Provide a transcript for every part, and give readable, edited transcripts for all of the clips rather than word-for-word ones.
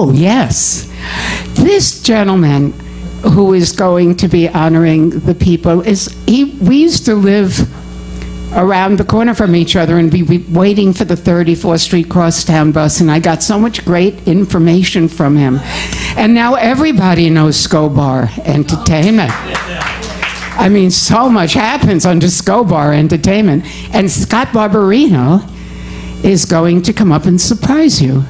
Oh, yes. This gentleman who is going to be honoring the people we used to live around the corner from each other and be waiting for the 34th Street Crosstown bus, and I got so much great information from him. And now everybody knows Scobar Entertainment. I mean, so much happens under Scobar Entertainment. And Scott Barbarino is going to come up and surprise you.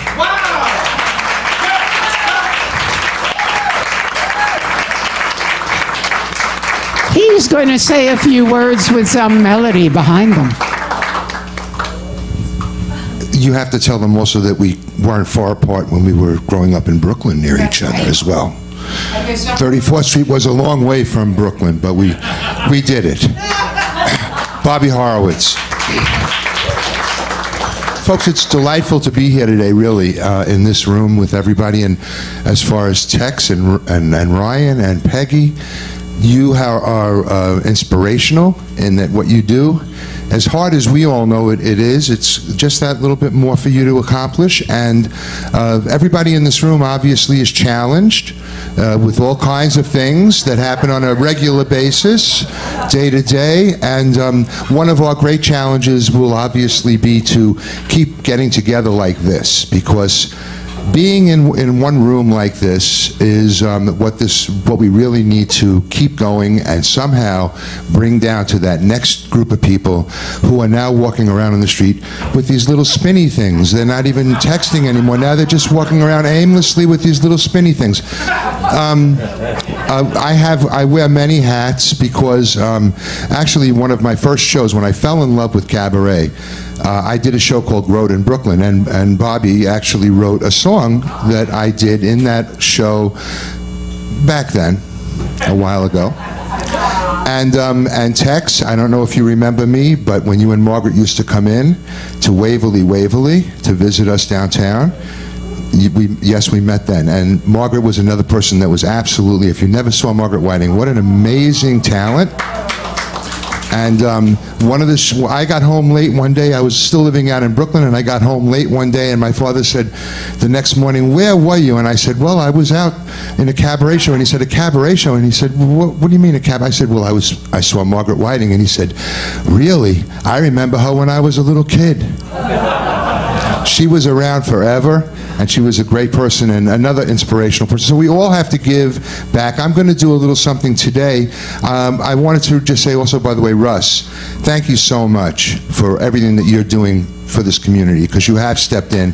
He's going to say a few words with some melody behind them. You have to tell them also that we weren't far apart when we were growing up in Brooklyn near each other as well. 34th Street was a long way from Brooklyn, but we did it. Bobbie Horowitz. Folks, it's delightful to be here today, really, in this room with everybody. And as far as Tex and Ryan and Peggy, you are inspirational in that what you do, as hard as we all know it is, it's just that little bit more for you to accomplish. And everybody in this room obviously is challenged with all kinds of things that happen on a regular basis, day to day. And one of our great challenges will obviously be to keep getting together like this, because being in one room like this is what we really need to keep going and somehow bring down to that next group of people who are now walking around on the street with these little spinny things. They're not even texting anymore. Now they're just walking around aimlessly with these little spinny things. I wear many hats because actually one of my first shows, when I fell in love with cabaret, I did a show called Road in Brooklyn, and Bobbie actually wrote a song that I did in that show back then, a while ago. And Tex, I don't know if you remember me, but when you and Margaret used to come in to Waverly to visit us downtown, yes, we met then. And Margaret was another person that was absolutely, if you never saw Margaret Whiting, what an amazing talent. And I got home late one day. I was still living out in Brooklyn, and I got home late one day, and my father said the next morning, "Where were you?" And I said, "Well, I was out in a cabaret show." And he said, "A cabaret show?" And he said, "What do you mean a cabaret?" I said, "Well, I saw Margaret Whiting." And he said, "Really? I remember her when I was a little kid." She was around forever, and she was a great person and another inspirational person. So we all have to give back. I'm going to do a little something today. I wanted to just say also, by the way, Russ, thank you so much for everything that you're doing for this community, because you have stepped in.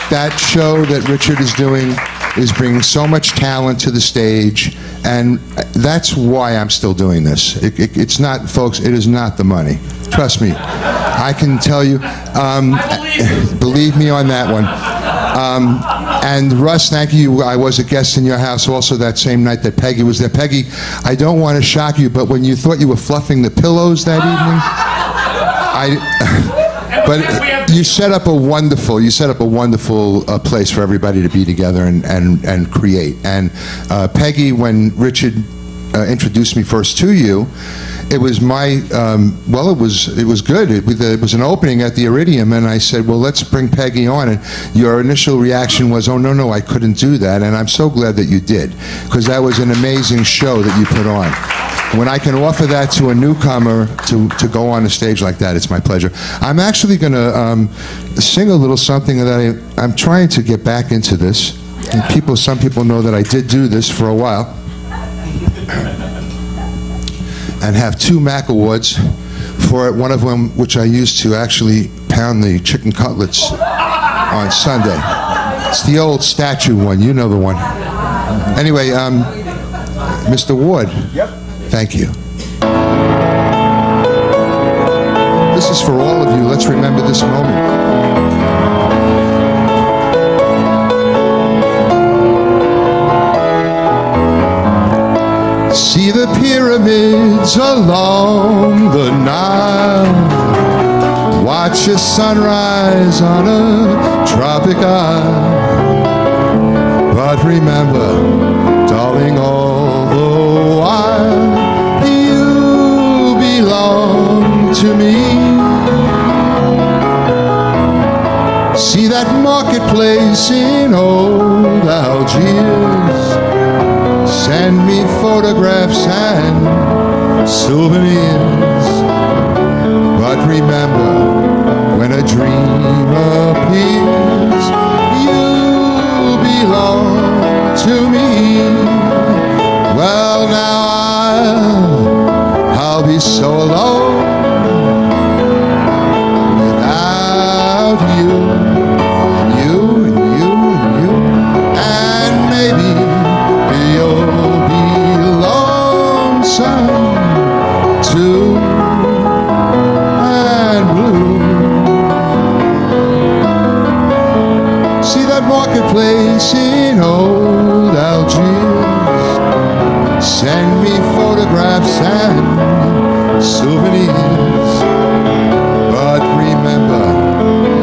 That show that Richard is doing is bringing so much talent to the stage, and that's why I'm still doing this. It's not, folks, it is not the money. Trust me. I can tell you, believe me on that one. And Russ, thank you. I was a guest in your house also that same night that Peggy was there. Peggy, I don't want to shock you, but when you thought you were fluffing the pillows that evening, but you set up a wonderful place for everybody to be together and create. And Peggy, when Richard introduced me first to you, it was my, well, it was good. It was an opening at the Iridium, and I said, well, let's bring Peggy on. And your initial reaction was, oh, no, I couldn't do that. And I'm so glad that you did, because that was an amazing show that you put on. When I can offer that to a newcomer to go on a stage like that, it's my pleasure. I'm actually going to sing a little something that I'm trying to get back into this. And some people know that I did do this for a while. And have 2 Mac Awards for it, one of them which I used to actually pound the chicken cutlets on Sunday. It's the old statue one, you know the one. Anyway, Mr. Ward, yep. Thank you. This is for all of you. Let's remember this moment. See the pyramids along the Nile. Watch the sunrise on a tropic isle. But remember, darling, all the while, you belong to me. See that marketplace in old Algiers. Send me photographs and souvenirs. But remember, when a dream appears, you belong to me. Well, now I'll be so alone without you, you and you and you, and maybe you'll be lonesome too and blue. See that marketplace in old Algiers. Send me photographs and souvenirs. But remember,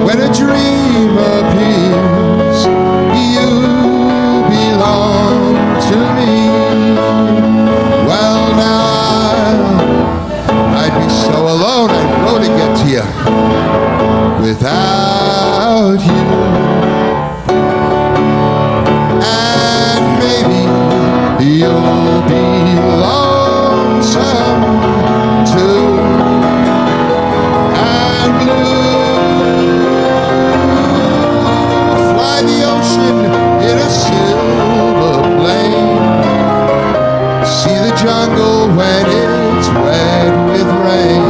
when a dream appears, you belong to me. Well, now I'd be so alone, I'd go to get to you without you. And maybe you'll be lonesome too and blue. Fly the ocean in a silver plane. See the jungle when it's wet with rain.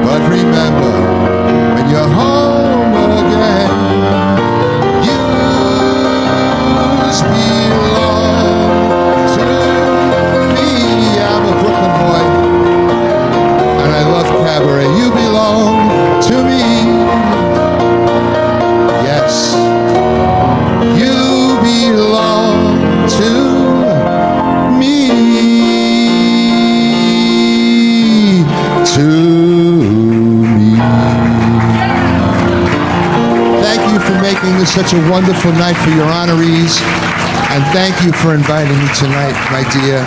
But remember, when you're home again, you belong to me. I'm a Brooklyn boy, and I love cabaret. You belong to me. Yes, you belong to me. To me. Thank you for making this such a wonderful night for your honorees. And thank you for inviting me tonight, my dear.